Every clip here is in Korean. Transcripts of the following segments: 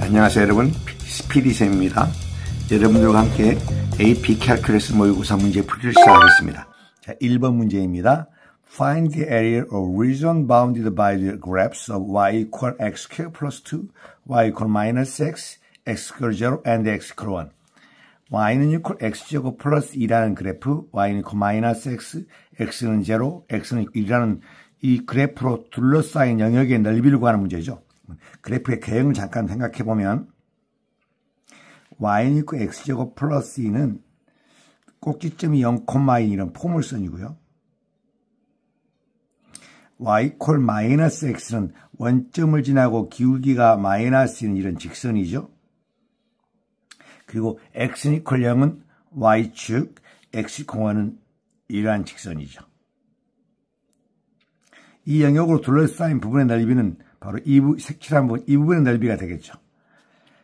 안녕하세요 여러분, PD쌤입니다. 여러분들과 함께 AP 캘큘러스 모의고사 문제 풀이를 시작하겠습니다. 자, 1번 문제입니다. Find the area of region bounded by the graphs of y equal x squared plus 2, y equal minus x, x equal 0, and x equal 1. y는 equal x제곱 플러스 2라는 그래프, y는 equal 마이너스 x, x는 0, x는 1이라는 이 그래프로 둘러싸인 영역의 넓이를 구하는 문제죠. 그래프의 개형을 잠깐 생각해보면 y는 equal x제곱 플러스 2는 꼭지점이 0,2 이런 포물선이고요. y equal 마이너스 x는 원점을 지나고 기울기가 마이너스 2는 이런 직선이죠. 그리고 x는 equal 0은 y축, x equal 1은 이러한 직선이죠. 이 영역으로 둘러싸인 부분의 넓이는 바로 색칠한 부분, 이 부분의 넓이가 되겠죠.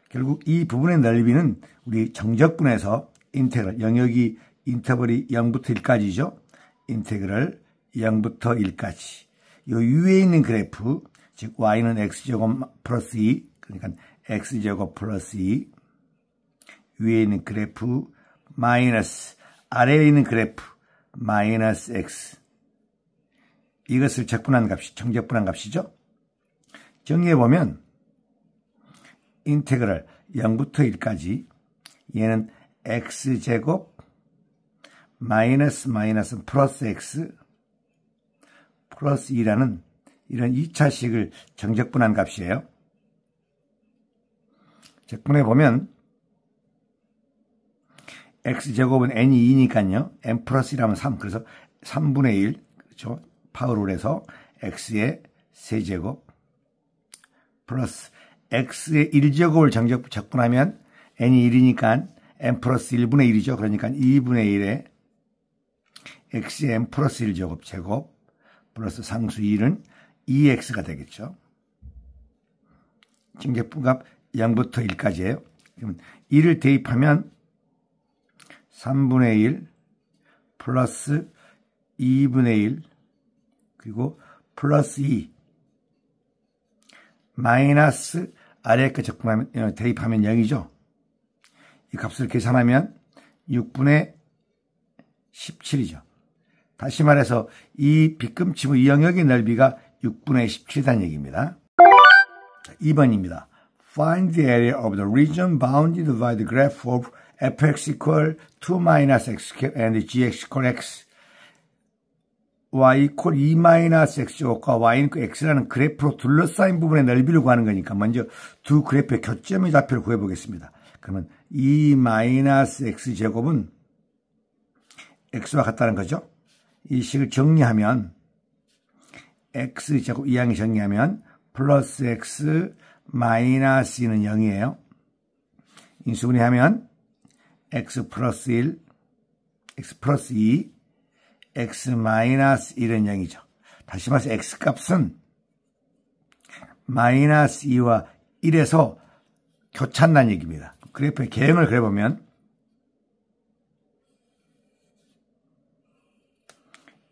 결국 이 부분의 넓이는 우리 정적분에서 인테그럴, 영역이 인터벌이 0부터 1까지죠. 인테그럴 0부터 1까지. 이 위에 있는 그래프, 즉 y는 x제곱 플러스 2, 그러니까 x제곱 플러스 2, 위에 있는 그래프 마이너스, 아래에 있는 그래프 마이너스 x. 이것을 적분한 값이, 정적분한 값이죠. 정리해보면 인테그럴 0부터 1까지 얘는 x제곱 마이너스 플러스 x 플러스 2라는 이런 2차식을 정적분한 값이에요. 적분해보면 x제곱은 n이 2니까요. n 플러스 1하면 3. 그래서 3분의 1, 그렇죠. 파워를 해서 x의 세제곱 플러스 x의 1제곱을 적분하면 n이 1이니까 n 플러스 1분의 1이죠. 그러니까 2분의 1에 x의 n 플러스 1제곱 제곱 플러스 상수 1은 2x가 되겠죠. 정적분값 0부터 1까지예요. 그러면 1을 대입하면 3분의 1 플러스 2분의 1 그리고 플러스 2 마이너스 아래 거 적분하면 대입하면 0이죠. 이 값을 계산하면 6분의 17이죠. 다시 말해서 이 빗금치무 이 영역의 넓이가 6분의 17이라는 얘기입니다. 2번입니다. Find the area of the region bounded by the graph of fx equal 2 minus x and gx equal x. y equal 2 마이너스 x제곱과 y equal x라는 그래프로 둘러싸인 부분의 넓이를 구하는 거니까 먼저 두 그래프의 교점의 좌표를 구해보겠습니다. 그러면 2 마이너스 x제곱은 x와 같다는 거죠. 이 식을 정리하면 x제곱 이항이 정리하면 플러스 x 마이너스 2는 0이에요. 인수분해하면 x 플러스 1, x 플러스 2, x 마이너스 1은 0이죠. 다시 말해서 x 값은 마이너스 2와 1에서 교차한다는 얘기입니다. 그래프의 개형을 그려보면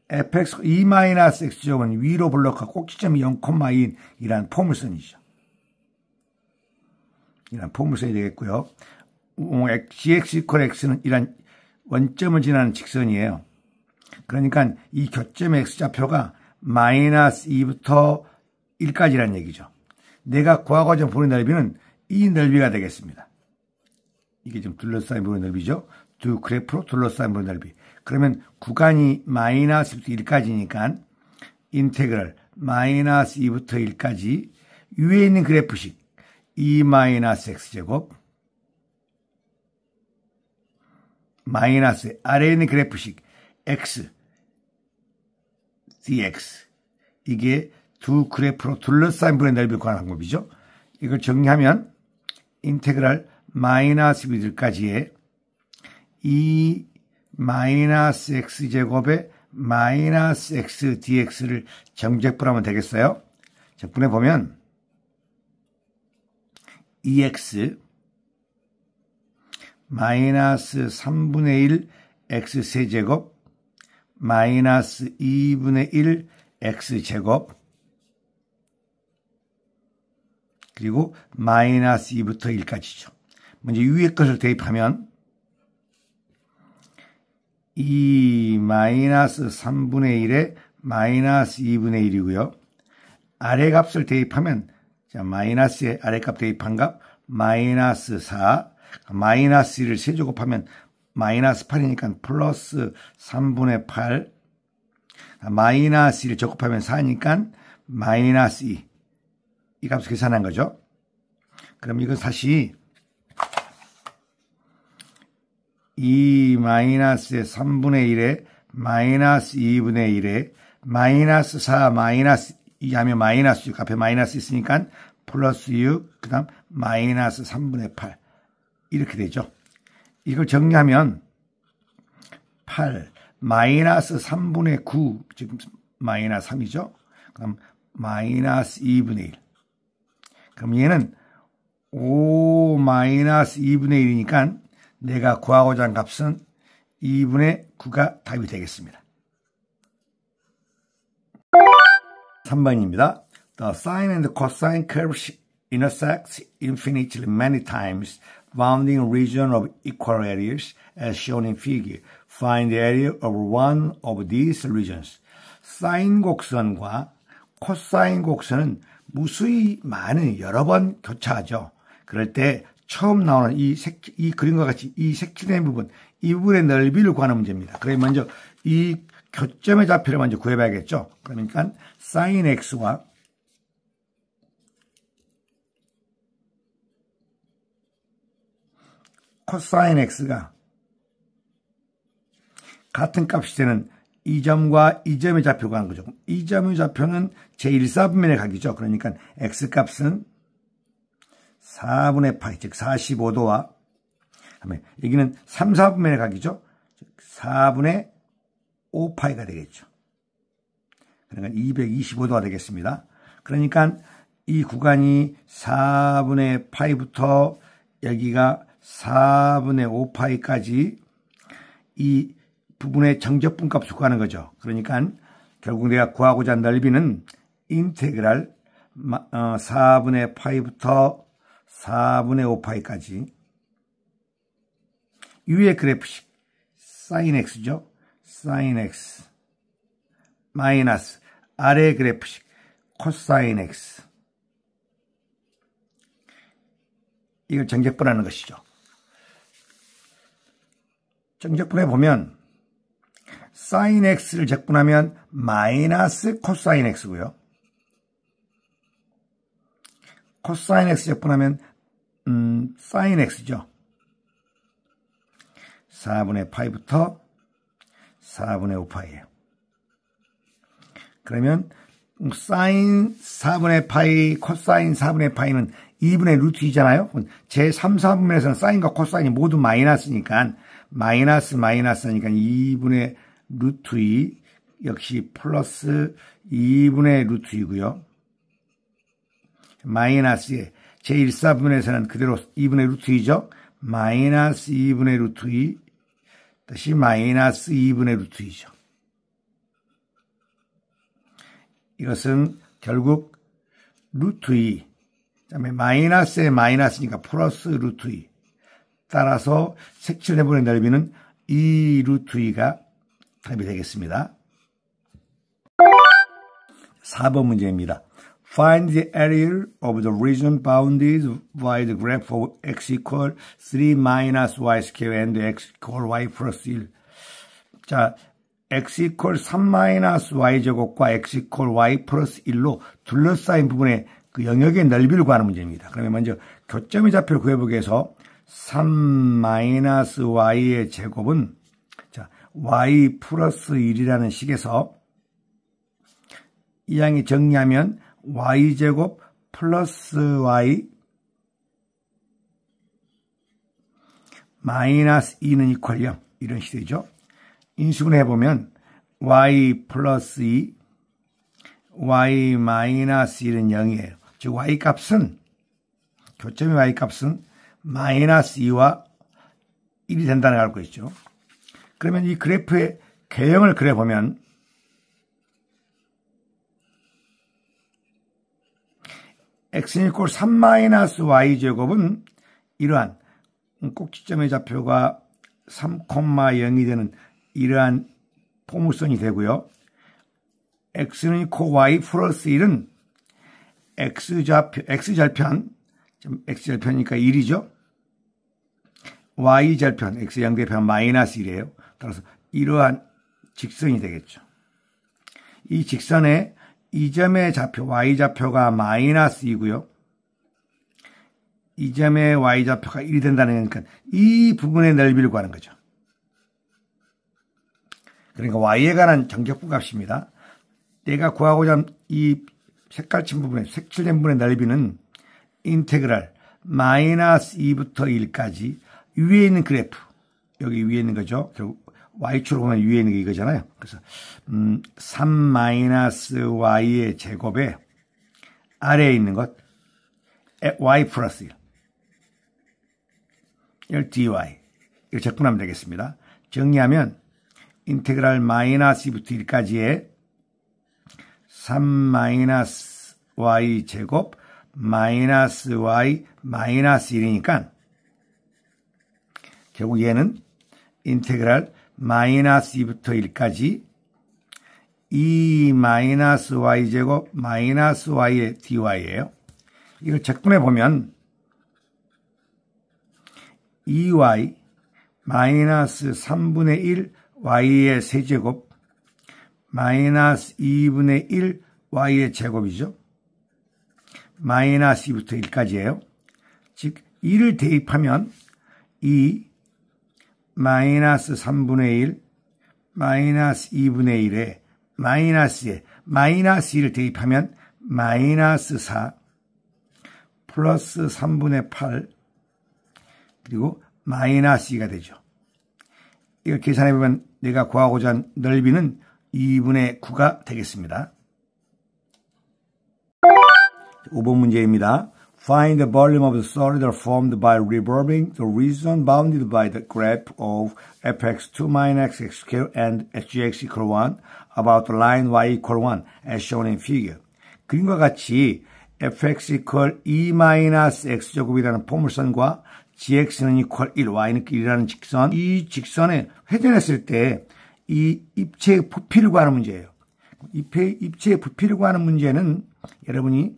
fx 2 마이너스 x제곱은 위로 블록하고 꼭지점이 0,2이라는 포물선이죠. 이런 포물선이 되겠고요. gx equal x는 이런 원점을 지나는 직선이에요. 그러니까 이 교점의 x좌표가 마이너스 2부터 1까지라는 얘기죠. 내가 구하고자 하는 부분의 넓이는 이 넓이가 되겠습니다. 이게 지금 둘러싸인 부분의 넓이죠. 두 그래프로 둘러싸인 부분의 넓이. 그러면 구간이 마이너스 2부터 1까지니까 인테그럴 마이너스 2부터 1까지 위에 있는 그래프식 2 마이너스 x제곱 마이너스 아래에 있는 그래프식 x dx 이게 두 그래프로 둘러싸인 부분의 넓이를 구하는 방법이죠. 이걸 정리하면 인테그럴 마이너스 2까지의 2 마이너스 x제곱의 마이너스 x dx를 정적분하면 되겠어요. 적분해보면 2x 마이너스 3분의 1 x 세제곱 마이너스 2분의 1 x제곱 그리고 마이너스 2부터 1까지죠. 먼저 위의 것을 대입하면 2 마이너스 3분의 1에 마이너스 2분의 1이고요. 아래 값을 대입하면 자, 마이너스의 아래값 대입한 값 마이너스 4, 마이너스 1을 세제곱하면 마이너스 8이니까 플러스 3분의 8, 마이너스 1을 제곱하면 4니까 마이너스 2. 이 값을 계산한 거죠. 그럼 이거 다시 2 마이너스의 3분의 1에 마이너스 2분의 1에 마이너스 4 마이너스 2 하면 마이너스 6 앞에 마이너스 있으니까 플러스 6 그 다음 마이너스 3분의 8 이렇게 되죠. 이걸 정리하면 8 마이너스 3분의 9 지금 마이너스 3이죠. 그럼 마이너스 2분의 1 그럼 얘는 5 마이너스 2분의 1이니까 내가 구하고자 한 값은 2분의 9가 답이 되겠습니다. 3번입니다. The sine and cosine curves intersect infinitely many times, bounding a region of equal areas as shown in figure. Find the area of one of these regions. 사인 곡선과 코사인 곡선은 무수히 많은 여러 번 교차하죠. 그럴 때 처음 나오는 이 그림과 같이 이 색칠된 부분, 이 부분의 넓이를 구하는 문제입니다. 그래서 먼저 이 교점의 좌표를 먼저 구해봐야겠죠. 그러니까 sin x와 코사인 x가 같은 값이 되는 이 점과 이 점의 좌표가 하는 거죠. 이 점의 좌표는 제1사분면의 각이죠. 그러니까 x값은 4분의 파이, 즉 45도와 여기는 3, 4분면의 각이죠. 즉 4분의 5파이가 되겠죠. 그러니까 225도가 되겠습니다. 그러니까 이 구간이 4분의 파이부터 여기가 4분의 5파이까지 이 부분의 정적분 값을 구하는 거죠. 그러니까 결국 내가 구하고자 한 넓이는 인테그랄 4분의 파이부터 4분의 5파이까지 위의 그래프식 sin x죠. sin x 마이너스 아래 그래프식 코사인 x 이걸 정적분하는 것이죠. 정적분해 보면 sin x를 적분하면 마이너스 코사인 x고요. 코사인 x 적분하면 sin x죠. 4분의 파이부터 4분의 5파이예요. 그러면 사인 4분의 파이, 코사인 4분의 파이는 2분의 루트 2잖아요. 제3, 4분면에서는 사인과 코사인이 모두 마이너스니까 마이너스니까 2분의 루트 2 역시 플러스 2분의 루트 2고요. 마이너스에 제1사분면에서는 그대로 2분의 루트 2죠. 마이너스 2분의 루트 2 다시 마이너스 2분의 루트 2죠. 이것은 결국 루트 2 그다음에 마이너스에 마이너스니까 플러스 루트 2 따라서 색칠해보는 넓이는 2 루트 2가 답이 되겠습니다. 4번 문제입니다. Find the area of the region bounded by the graph of x equal 3 minus y square and x equal y plus 1. 자, x equal 3 minus y 제곱과 x equal y plus 1로 둘러싸인 부분의 그 영역의 넓이를 구하는 문제입니다. 그러면 먼저 교점의 좌표를 구해보기 위해서 3 마이너스 y의 제곱은 자, y 플러스 1이라는 식에서 이 양이 정리하면 y제곱 플러스 y 마이너스 2는 이퀄 0 이런 식이 되죠. 인수분해 해보면 y 플러스 2 y 마이너스 1은 0이에요. 즉 y 값은 교점의 y 값은 마이너스 2와 1이 된다는 걸 알고 있죠. 그러면 이 그래프의 궤형을 그려보면 x는 이꼴 3-y제곱은 이러한 꼭지점의 좌표가 3,0이 되는 이러한 포물선이 되고요. x는 이꼴 y 플러스 1은 x절편, x절편이니까 1이죠. y절편, x 양대편 마이너스 1이에요. 따라서 이러한 직선이 되겠죠. 이 직선의 이 점의 좌표, y좌표가 마이너스 2고요. 이 점의 y좌표가 1이 된다는 거니까 이 부분의 넓이를 구하는 거죠. 그러니까 y에 관한 정적분 값입니다. 내가 구하고자 하는 이 색깔친 부분의 색칠된 부분의 넓이는 인테그랄 마이너스 2부터 1까지 위에 있는 그래프, 여기 위에 있는 거죠. 결국 y축으로 보면 위에 있는 게 이거잖아요. 그래서 3-y의 제곱에 아래에 있는 것 y 플러스 1 dy 이거 적분하면 되겠습니다. 정리하면 인테그랄 마이너스 2부터 1까지의 3-y 제곱 마이너스 y 마이너스 1이니까 결국 얘는 인테그랄 마이너스 2부터 1까지 2 마이너스 y 제곱 마이너스 y의 dy예요. 이걸 적분해 보면 2y 마이너스 3분의 1 y의 세제곱 마이너스 2분의 1 y의 제곱이죠. 마이너스 2부터 1까지예요. 즉 2를 대입하면 2 마이너스 3분의 1 마이너스 2분의 1에 마이너스에 마이너스 1을 대입하면 마이너스 4 플러스 3분의 8 그리고 마이너스 2가 되죠. 이걸 계산해보면 내가 구하고자 한 넓이는 2분의 9가 되겠습니다. 5번 문제입니다. Find the volume of the solid formed by revolving the region bounded by the graph of fx2 minus x squared and gx equal 1 about the line y equal 1 as shown in figure. 그림과 같이 fx equal 2 minus x제곱이라는 포물선과 gx는 equal 1, y는 1이라는 직선, 이 직선에 회전했을 때 이 입체의 부피를 구하는 문제예요. 입체의 부피를 구하는 문제는 여러분이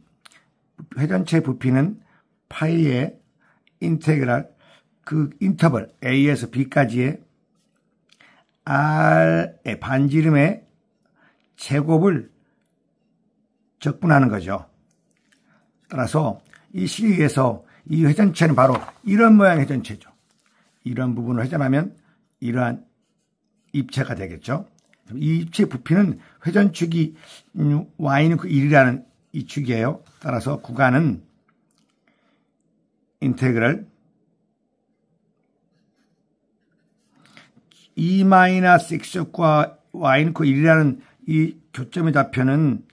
회전체 부피는 파이의 인테그랄 그 인터벌 A에서 B까지의 R의 반지름의 제곱을 적분하는 거죠. 따라서 이 시기에서 이 회전체는 바로 이런 모양의 회전체죠. 이런 부분을 회전하면 이러한 입체가 되겠죠. 이 입체의 부피는 회전축이 y는 1이라는 이 축이에요. 따라서 구간은 인테그랄 2-x제곱과 y는 1이라는 이 교점의 좌표는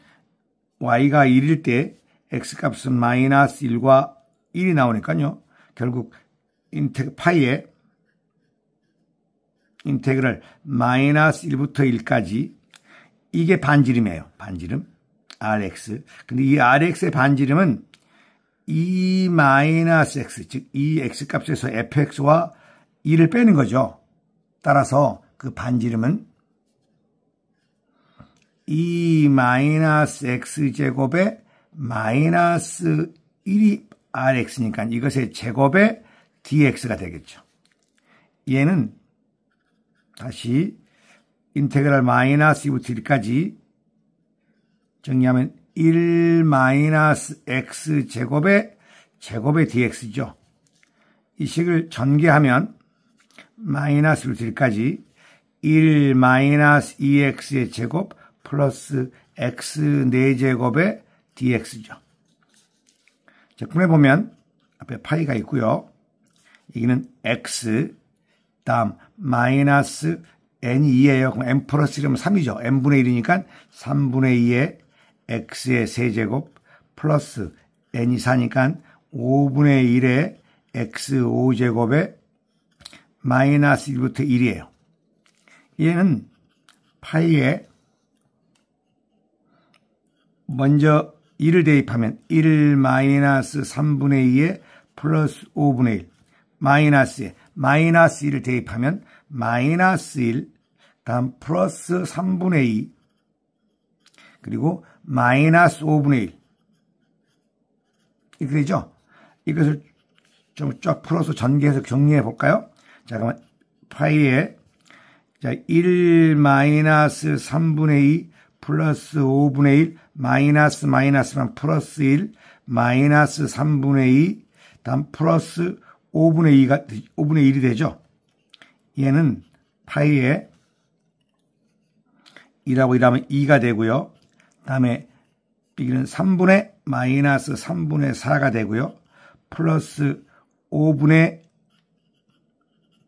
y가 1일 때 x값은 마이너스 1과 1이 나오니까요. 결국 파이의 인테그랄 마이너스 1부터 1까지 이게 반지름이에요. 반지름 Rx. 근데 이 Rx의 반지름은 2-x, 즉 이 x값에서 fx와 2를 빼는 거죠. 따라서 그 반지름은 2-x제곱에 마이너스 1이 Rx니까 이것의 제곱에 dx가 되겠죠. 얘는 다시 인테그랄 마이너스 2부터 1까지 정리하면 1-x 제곱의 dx죠. 이 식을 전개하면 마이너스 2부터 1까지 1-2x의 제곱 플러스 x 4제곱의 dx죠. 적분해보면 앞에 파이가 있고요. 여기는 x 다음 마이너스 n이 2예요. 그럼 n 플러스 1이면 3이죠. n분의 1이니까 3분의 2의 x의 세제곱 플러스 n이 4니까 5분의 1의 x 5제곱에 마이너스 1부터 1이에요. 얘는 파이에 먼저 1을 대입하면 1 마이너스 3분의 2에 플러스 5분의 1 마이너스에 마이너스 1을 대입하면 마이너스 1 다음 플러스 3분의 2 그리고 마이너스 5분의 1 이렇게 되죠. 이것을 좀 쫙 풀어서 전개해서 정리해 볼까요? 잠깐만 파이에 자, 1 마이너스 3분의 2 플러스 5분의 1 마이너스 마이너스만 플러스 1 마이너스 3분의 2 다음 플러스 5분의 1이 되죠. 얘는 파이에 2라고 이러면 2가 되고요. 다음에 여기는 3분의 마이너스 3분의 4가 되고요. 플러스 5분의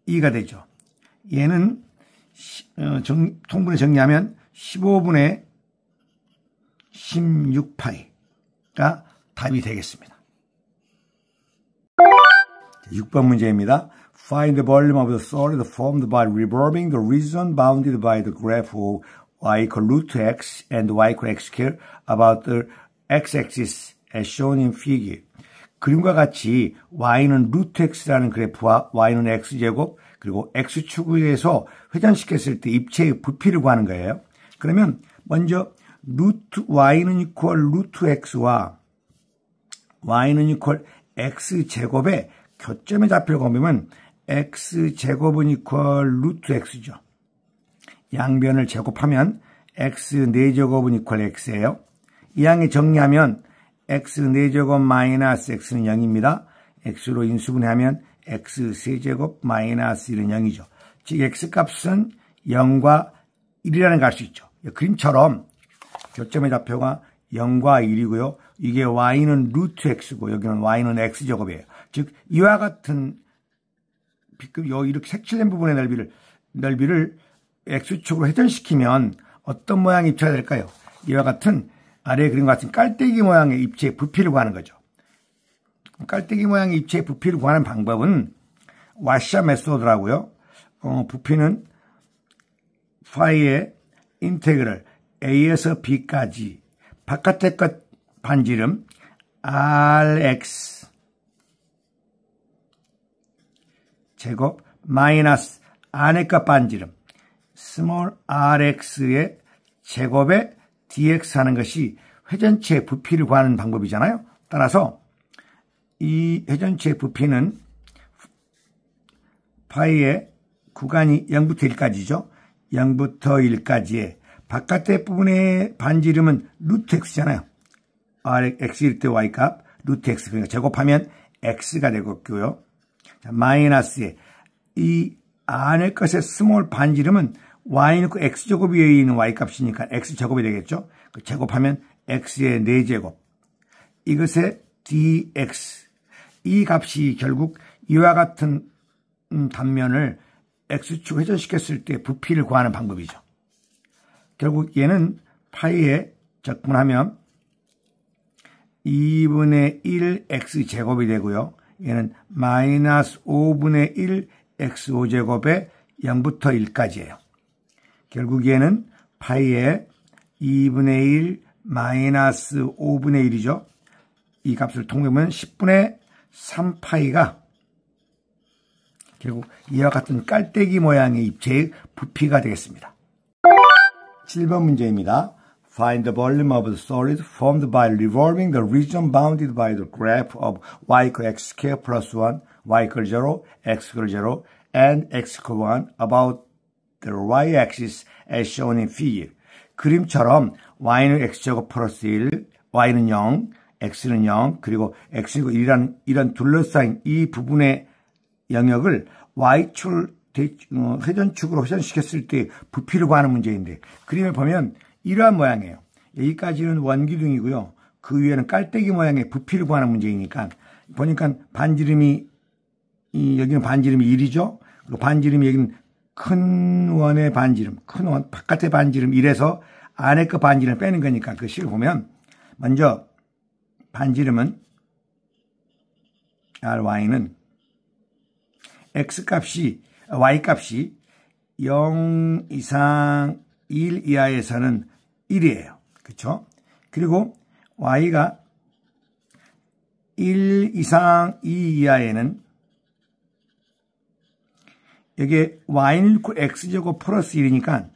2가 되죠. 얘는 통분해 정리하면 15분의 16파이가 답이 되겠습니다. 6번 문제입니다. Find the volume of the solid formed by revolving the region bounded by the graph of y equal root x and y equal x square about the x-axis as shown in figure. 그림과 같이 y는 루트 x라는 그래프와 y는 x제곱 그리고 x축에서 회전시켰을 때 입체의 부피를 구하는 거예요. 그러면 먼저 루트 y는 이퀄 루트 x와 y는 이퀄 x제곱의 교점의 좌표를 보면 x제곱은 이퀄 루트 x죠. 양변을 제곱하면 x 4제곱은 이퀄 x예요. 이 양에 정리하면 x 4제곱 마이너스 x는 0입니다. x로 인수분해하면 x 세제곱 마이너스 1은 0이죠. 즉 x값은 0과 1이라는 걸 알 수 있죠. 그림처럼 교점의 좌표가 0과 1이고요. 이게 y는 루트 x고 여기는 y는 x제곱이에요. 즉 이와 같은 B급 이렇게 색칠된 부분의 넓이를 x축으로 회전시키면 어떤 모양의 입체가 될까요? 이와 같은 아래에 그린 것 같은 깔때기 모양의 입체의 부피를 구하는 거죠. 깔때기 모양의 입체의 부피를 구하는 방법은 와샤 메소드라고요. 부피는 파이의 인테그럴 a에서 b까지 바깥의 것 반지름 rx 제곱 마이너스 안의 것 반지름 스몰 rx의 제곱에 dx 하는 것이 회전체의 부피를 구하는 방법이잖아요. 따라서 이 회전체의 부피는 파이의 구간이 0부터 1까지죠. 0부터 1까지의 바깥의 부분의 반지름은 루트 x잖아요. x일 때 y값 루트 x 그러니까 제곱하면 x가 되겠고요. 마이너스에 이 안의 것의 스몰 반지름은 y는 그 x제곱 위에 있는 y값이니까 x제곱이 되겠죠. 제곱하면 x의 4제곱 이것의 dx 이 값이 결국 이와 같은 단면을 x축 회전시켰을 때 부피를 구하는 방법이죠. 결국 얘는 파이에 적분하면 2분의 1 x제곱이 되고요. 얘는 마이너스 5분의 1 x5제곱에 0부터 1까지예요. 결국 얘는 파이에 2분의 1 마이너스 5분의 1이죠. 이 값을 통보면 10분의 3파이가 결국 이와 같은 깔때기 모양의 입체의 부피가 되겠습니다. 7번 문제입니다. Find the volume of the solid formed by revolving the region bounded by the graph of y equal x square plus 1, y equal 0, x equal 0, and x equal 1 about the y-axis as shown in figure. 그림처럼 y는 x제곱 플러스 1, y는 0, x는 0, 그리고 x는 1이라는 이런 둘러싸인 이 부분의 영역을 y축 회전축으로 회전시켰을 때 부피를 구하는 문제인데 그림을 보면 이러한 모양이에요. 여기까지는 원기둥이고요. 그 위에는 깔때기 모양의 부피를 구하는 문제이니까 보니까 반지름이 여기는 반지름이 1이죠. 그리고 반지름이 여기는 큰 원의 반지름, 큰 원 바깥의 반지름 1에서 안에 거 반지름을 빼는 거니까 그 식을 보면 먼저 반지름은 ry는 x값이 y값이 0 이상 1 이하에서는 1이에요. 그렇죠? 그리고 y가 1 이상 2 이하에는 여기에 y는 x제곱 플러스 1이니까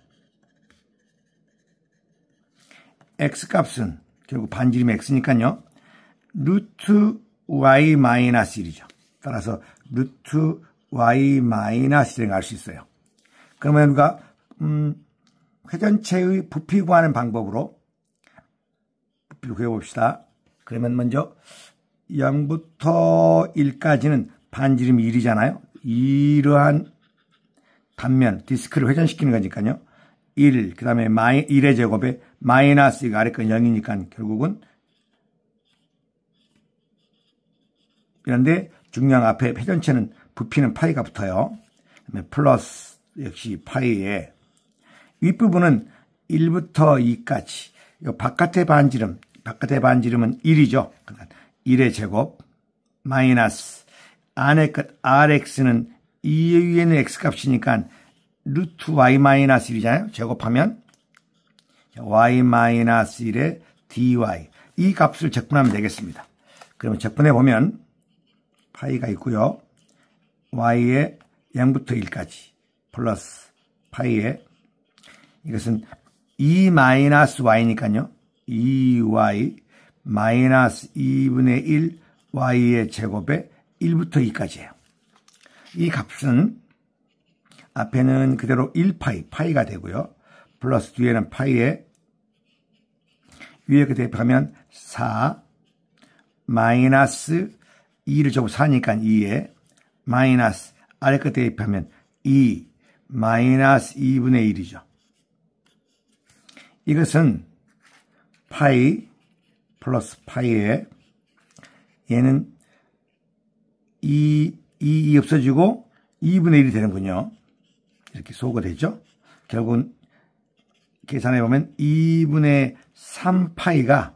x값은 결국 반지름이 x니까요. 루트 y 마이너스 1이죠. 따라서 루트 y 마이너스 1을 알 수 있어요. 그러면 우리가 회전체의 부피 구하는 방법으로 부피를 구해봅시다. 그러면 먼저 0부터 1까지는 반지름이 1이잖아요. 이러한 단면, 디스크를 회전시키는 거니까요. 1, 그 다음에 1의 제곱에 마이너스 이거 아래 건 0이니까 결국은 그런데 중요한 앞에 회전체는 부피는 파이가 붙어요. 그다음에 플러스 역시 파이에 윗부분은 1부터 2까지 바깥의 반지름은 1이죠. 그러니까 1의 제곱 마이너스 안의 끝 rx는 2 위에는 x값이니까 루트 y 마이너스 1이잖아요. 제곱하면 y 마이너스 1의 dy 이 값을 적분하면 되겠습니다. 그러면 적분해 보면 파이가 있고요. y의 0부터 1까지 플러스 파이에 이것은 2 마이너스 y니까요. 2y 마이너스 2분의 1 y의 제곱에 1부터 2까지예요. 이 값은 앞에는 그대로 1파이, 파이가 되고요. 플러스 뒤에는 파이에 위에 그 대입하면 4 마이너스 2를 적고 4니까 2에 마이너스 아래 거 대입하면 2 마이너스 2분의 1이죠. 이것은 파이 플러스 파이에 얘는 2 없어지고 2분의 1이 되는군요. 이렇게 소거가 되죠. 결국은 계산해보면 2분의 3파이가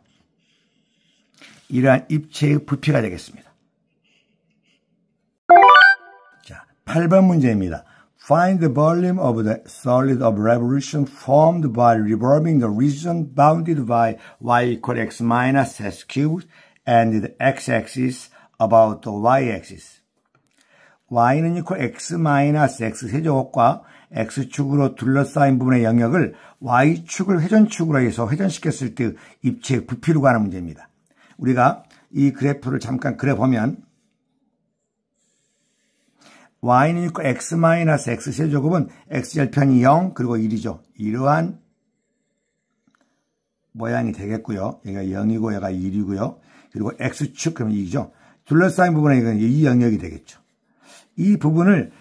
이러한 입체의 부피가 되겠습니다. 자, 8번 문제입니다. Find the volume of the solid of revolution formed by revolving the region bounded by y equal x minus s cubed and the x-axis about the y-axis. y는 equal x 마이너스 x 세제곱과 x축으로 둘러싸인 부분의 영역을 y축을 회전축으로 해서 회전시켰을 때 입체의 부피로 가는 문제입니다. 우리가 이 그래프를 잠깐 그려보면 y는 equal x 마이너스 x 세제곱은 x절편이 0 그리고 1이죠. 이러한 모양이 되겠고요. 얘가 0이고 얘가 1이고요. 그리고 x축 그러면 2죠. 둘러싸인 부분에 이건 이 영역이 되겠죠. 이 부분을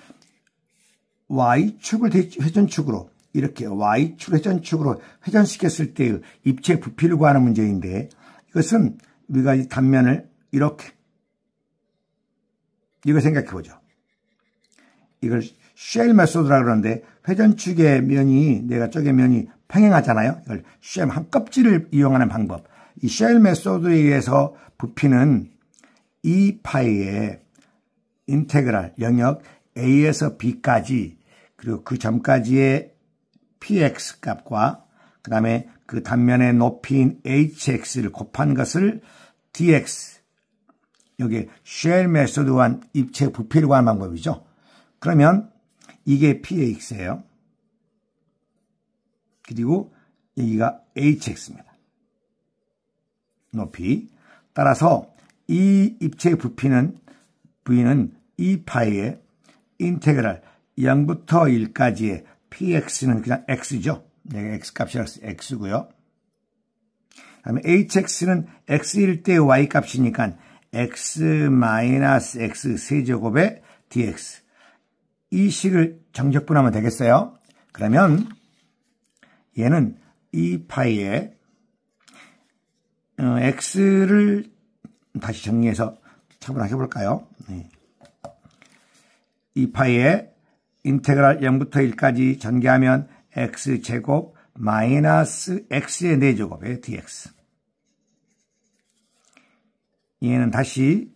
y축을 회전축으로 이렇게 y축 회전축으로 회전시켰을 때의 입체 부피를 구하는 문제인데 이것은 우리가 이 단면을 이렇게 이거 생각해 보죠. 이걸 쉘 메소드라고 그러는데 회전축의 면이 내가 쪽의 면이 평행하잖아요. 이걸 쉘 한 껍질을 이용하는 방법. 이 쉘 메소드에 의해서 부피는 2파이의 인테그랄 영역 A에서 B까지 그리고 그 전까지의 px 값과 그 다음에 그 단면의 높이인 hx를 곱한 것을 dx 여기 쉘 메소드와 입체 부피를 구하는 방법이죠. 그러면 이게 px예요. 그리고 여기가 hx입니다. 높이. 따라서 이 입체의 부피는 v는 2파이의 인테그랄 0부터 1까지의 px는 그냥 x죠. 네, x값이라서 x고요. 그다음에 hx는 x일 때 y값이니까 x 마이너스 x 세제곱의 dx. 이 식을 정적분하면 되겠어요. 그러면 얘는 2파이의 x를 다시 정리해서 처분을 해볼까요? 네. 2파이의 인테그랄 0부터 1까지 전개하면 x제곱 마이너스 x의 4제곱의 dx. 얘는 다시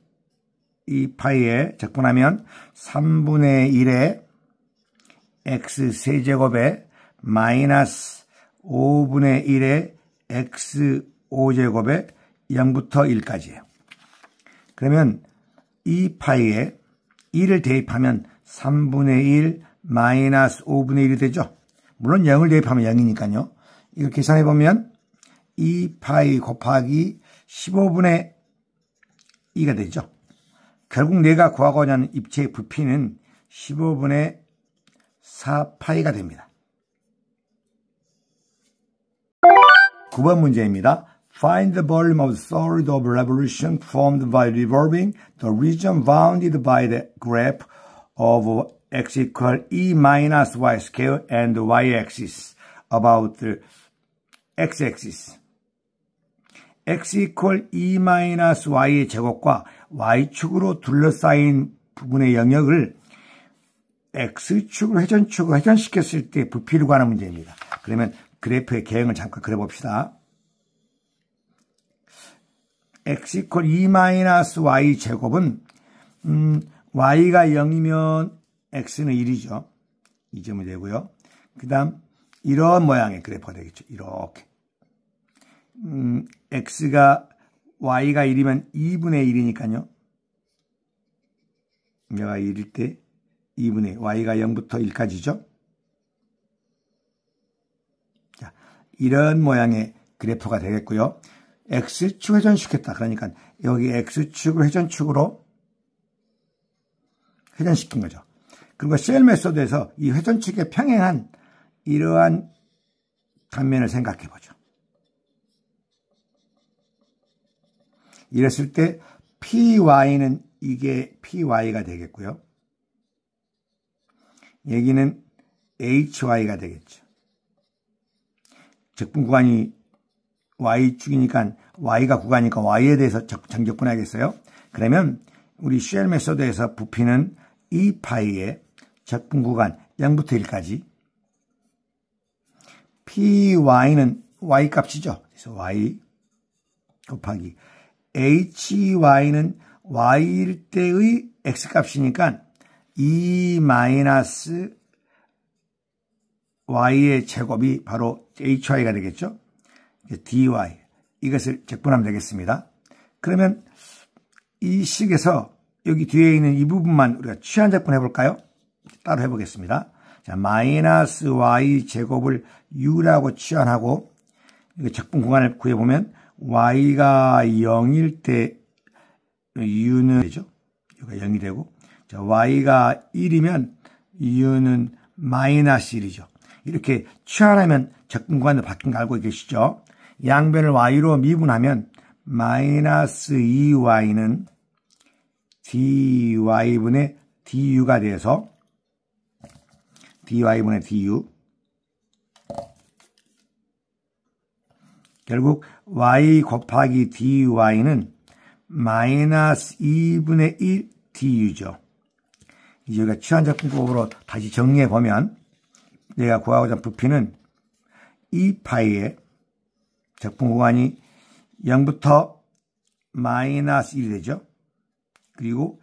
2파이에 적분하면 3분의 1의 x 세제곱에 마이너스 5분의 1의 x 5제곱에 0부터 1까지예요. 그러면 이 파이에 1을 대입하면 3분의 1 마이너스 5분의 1이 되죠. 물론 0을 대입하면 0이니까요. 이걸 계산해보면 2파이 곱하기 15분의 2가 되죠. 결국 내가 구하고자 하는 입체의 부피는 15분의 4파이가 됩니다. 9번 문제입니다. Find the volume of the solid of revolution formed by revolving the region bounded by the graph of x equal e minus y square and y axis about the x axis. x equal e minus y의 제곱과 y축으로 둘러싸인 부분의 영역을 x축으로 회전축으로 회전시켰을 때 부피를 구하는 문제입니다. 그러면 그래프의 개형을 잠깐 그려봅시다. x equal e minus y 제곱은 y가 0이면 x는 1이죠. 이 점이 되고요. 그 다음 이런 모양의 그래프가 되겠죠. 이렇게 y가 1이면 2분의 1이니까요. 얘가 1일 때 2분의 y가 0부터 1까지죠. 자, 이런 모양의 그래프가 되겠고요. x축 회전시켰다. 그러니까 여기 x축을 회전축으로 회전시킨 거죠. 그리고 셀 메소드에서 이 회전축에 평행한 이러한 단면을 생각해 보죠. 이랬을 때 py는 이게 py가 되겠고요. 여기는 hy가 되겠죠. 적분 구간이 y축이니까 y가 구간이니까 y에 대해서 정적분하겠어요. 그러면 우리 쉘 메소드에서 부피는 2파이의 적분 구간 0부터 1까지 py는 y 값이죠. 그래서 y 곱하기 hy는 y일 때의 x 값이니까 2 마이너스 y의 제곱이 바로 hy가 되겠죠. dy 이것을 적분하면 되겠습니다. 그러면 이 식에서 여기 뒤에 있는 이 부분만 우리가 취한 적분 해볼까요? 따로 해보겠습니다. 자, 마이너스 y 제곱을 u라고 취한하고 적분 구간을 구해보면 y가 0일 때 u는 되죠. u가 0이 되고 자, y가 1이면 u는 마이너스 1이죠. 이렇게 취한하면 적분 구간도 바뀐 거 알고 계시죠? 양변을 y로 미분하면 마이너스 2y는 dy분의 du가 돼서 dy분의 du 결국 y 곱하기 dy는 마이너스 2분의 1 du죠. 이제 우리가 취한적분법으로 다시 정리해보면 내가 구하고자 하는 부피는 2파이의 적분 구간이 0부터 마이너스 1이 되죠. 그리고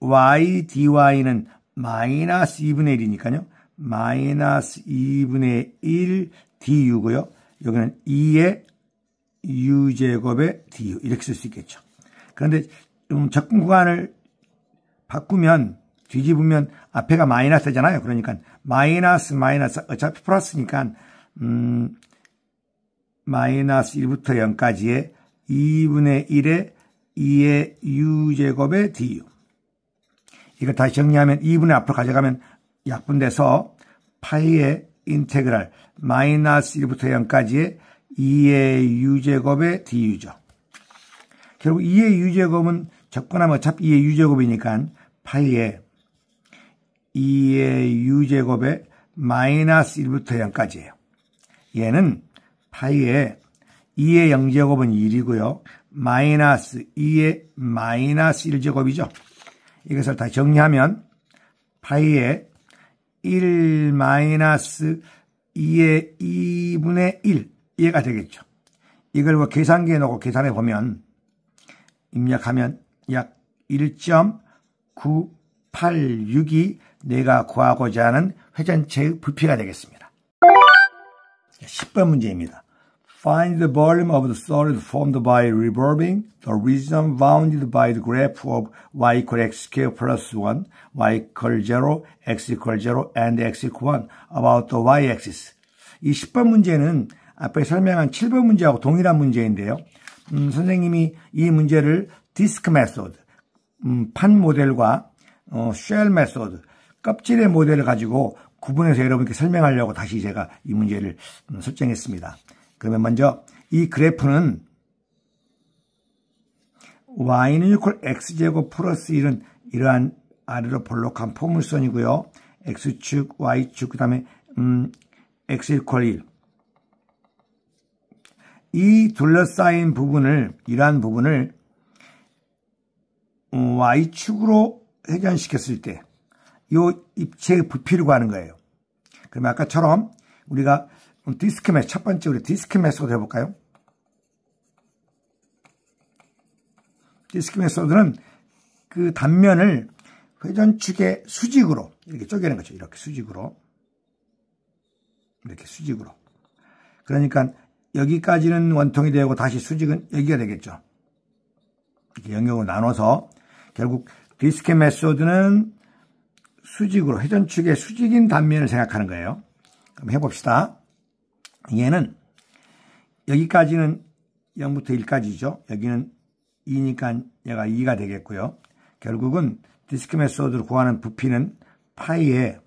y dy는 마이너스 2분의 1이니까요. 마이너스 2분의 1 du고요. 여기는 2의 u제곱의 du 이렇게 쓸 수 있겠죠. 그런데 적분 구간을 바꾸면 뒤집으면 앞에가 마이너스 되잖아요. 그러니까 마이너스 어차피 플러스니까 마이너스 1부터 0까지의 2분의 1의 2의 u제곱의 du 이걸 다시 정리하면 2분의 앞으로 가져가면 약분돼서 파이의 인테그랄 마이너스 1부터 0까지의 2의 u제곱의 du죠. 결국 2의 u제곱은 적분하면 어차피 2의 u제곱이니까 파이의 2의 u제곱의 마이너스 1부터 0까지예요. 얘는 파이의 2의 0제곱은 1이고요. 마이너스 2의 마이너스 1제곱이죠. 이것을 다시 정리하면 파이의 1 마이너스 2의 2분의 1 얘가 되겠죠. 이걸 계산기에 넣고 계산해 보면 입력하면 약 1.986이 내가 구하고자 하는 회전체의 부피가 되겠습니다. 10번 문제입니다. Find the volume of the solid formed by revolving the region bounded by the graph of y equal x square plus 1, y equal 0, x equal 0, and x equal 1 about the y-axis. 이 10번 문제는 앞에 설명한 7번 문제하고 동일한 문제인데요. 선생님이 이 문제를 디스크 메소드, 판 모델과 쉘 메소드, 껍질의 모델을 가지고 구분해서 여러분께 설명하려고 다시 제가 이 문제를 설정했습니다. 그러면 먼저 이 그래프는 y는 equal x제곱 플러스 1은 이러한 아래로 볼록한 포물선이고요. x축, y축, 그 다음에 x equal 1. 이 둘러싸인 부분을, 이러한 부분을 y축으로 회전시켰을 때 이 입체의 부피를 구하는 거예요. 그러면 아까처럼 우리가 디스크 메소드, 첫 번째 우리 디스크 메소드 해볼까요? 디스크 메소드는 그 단면을 회전축의 수직으로 이렇게 쪼개는 거죠. 이렇게 수직으로. 이렇게 수직으로. 그러니까 여기까지는 원통이 되고 다시 수직은 여기가 되겠죠. 이렇게 영역으로 나눠서 결국 디스크 메소드는 수직으로, 회전축의 수직인 단면을 생각하는 거예요. 그럼 해봅시다. 얘는 여기까지는 0부터 1까지죠. 여기는 2니까 얘가 2가 되겠고요. 결국은 디스크 메소드로 구하는 부피는 파이에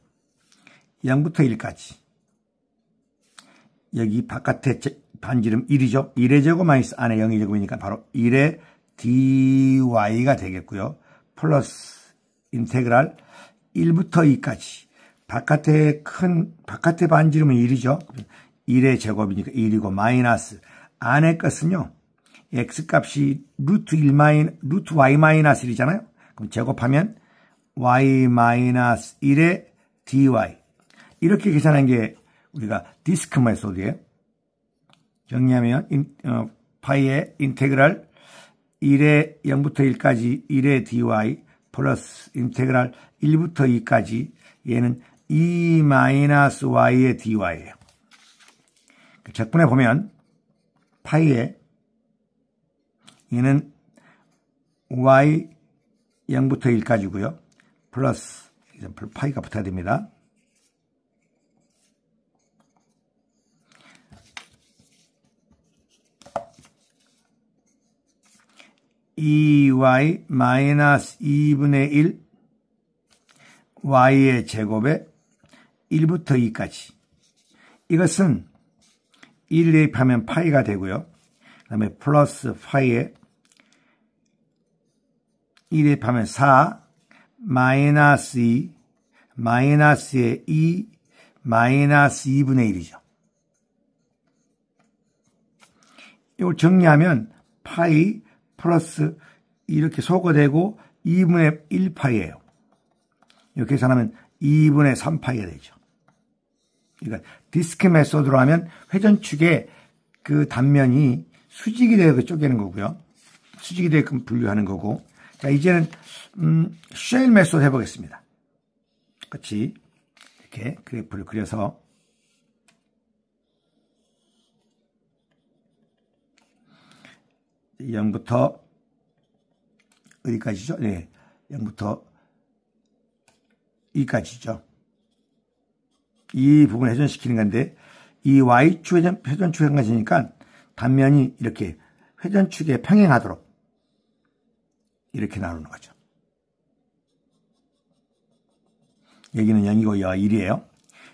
0부터 1까지. 여기 바깥에 반지름 1이죠. 1의 제곱 마이너스 안에 0의 제곱이니까 바로 1의 dy가 되겠고요. 플러스 인테그랄 1부터 2까지. 바깥의 반지름은 1이죠. 1의 제곱이니까 1이고 마이너스 안의 것은요. x값이 루트 y 마이너스 1이잖아요. 그럼 제곱하면 y 마이너스 1의 dy. 이렇게 계산한 게 우리가 디스크 메소드예요. 정리하면 파이의 인테그랄 1의 0부터 1까지 1의 dy 플러스 인테그랄 1부터 2까지 얘는 2 마이너스 y의 dy예요. 적분해 보면 파이에 얘는 y 0부터 1까지고요. 플러스 파이가 붙어야 됩니다. y 마이너스 2분의 1 y의 제곱에 1부터 2까지. 이것은 1 대입하면 파이가 되고요. 그 다음에 플러스 파이에 2 대입하면 4 마이너스 2 마이너스의 2 마이너스 2분의 1이죠. 이걸 정리하면 파이 플러스 이렇게 소거되고 2분의 1파이예요. 이렇게 계산하면 2분의 3파이가 되죠. 그러니까 디스크 메소드로 하면 회전축의 그 단면이 수직이 되게 쪼개는 거고요. 수직이 되게끔 분류하는 거고. 자, 이제는 쉘 메소드 해보겠습니다. 같이 이렇게 그래프를 그려서 네. 0부터 어디까지죠? 네, 0부터 2까지죠. 이 부분을 회전시키는 건데 이 Y축 회전축 회전시키니까 단면이 이렇게 회전축에 평행하도록 이렇게 나누는 거죠. 여기는 0이고 여기가 1이에요.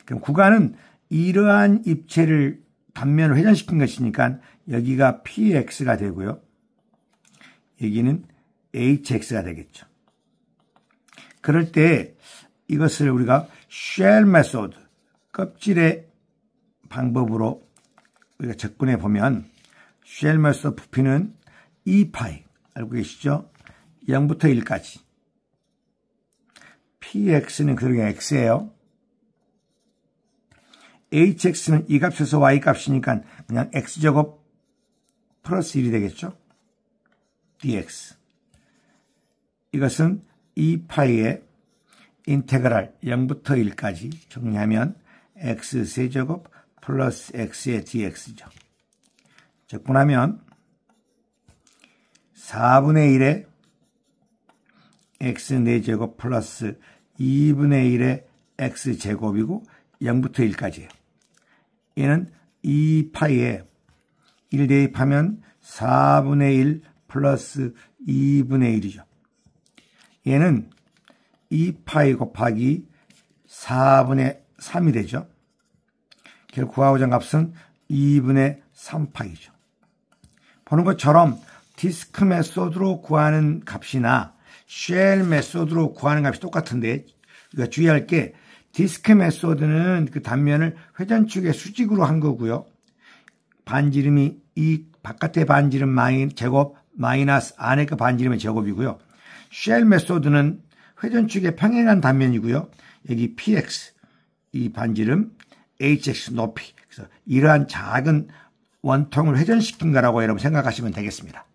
그럼 구간은 이러한 입체를 단면을 회전시킨 것이니까 여기가 px가 되고요. 여기는 hx가 되겠죠. 그럴 때 이것을 우리가 쉘 메소드, 껍질의 방법으로 우리가 접근해 보면 쉘 메소드 부피는 2파이 알고 계시죠? 0부터 1까지. px는 그러게 x예요. hx는 이 값에서 y 값이니까 그냥 x제곱 플러스 1이 되겠죠? dx. 이것은 2파이의 인테그랄 0부터 1까지 정리하면 x세제곱 플러스 x의 dx죠. 적분하면 4분의 1의 x 4제곱 플러스 2분의 1의 x제곱이고 0부터 1까지예요. 얘는 2파이에 1 대입하면 4분의 1 플러스 2분의 1이죠. 얘는 2파이 곱하기 4분의 3이 되죠. 결국 구하고자 하는 값은 2분의 3파이죠. 보는 것처럼 디스크 메소드로 구하는 값이나 쉘 메소드로 구하는 값이 똑같은데 우리가 주의할 게 디스크 메소드는 그 단면을 회전축의 수직으로 한 거고요. 반지름이 이 바깥의 반지름 제곱 마이너스 안의 그 반지름의 제곱이고요. 쉘 메소드는 회전축의 평행한 단면이고요. 여기 px 이 반지름 hx 높이 그래서 이러한 작은 원통을 회전시킨 거라고 여러분 생각하시면 되겠습니다.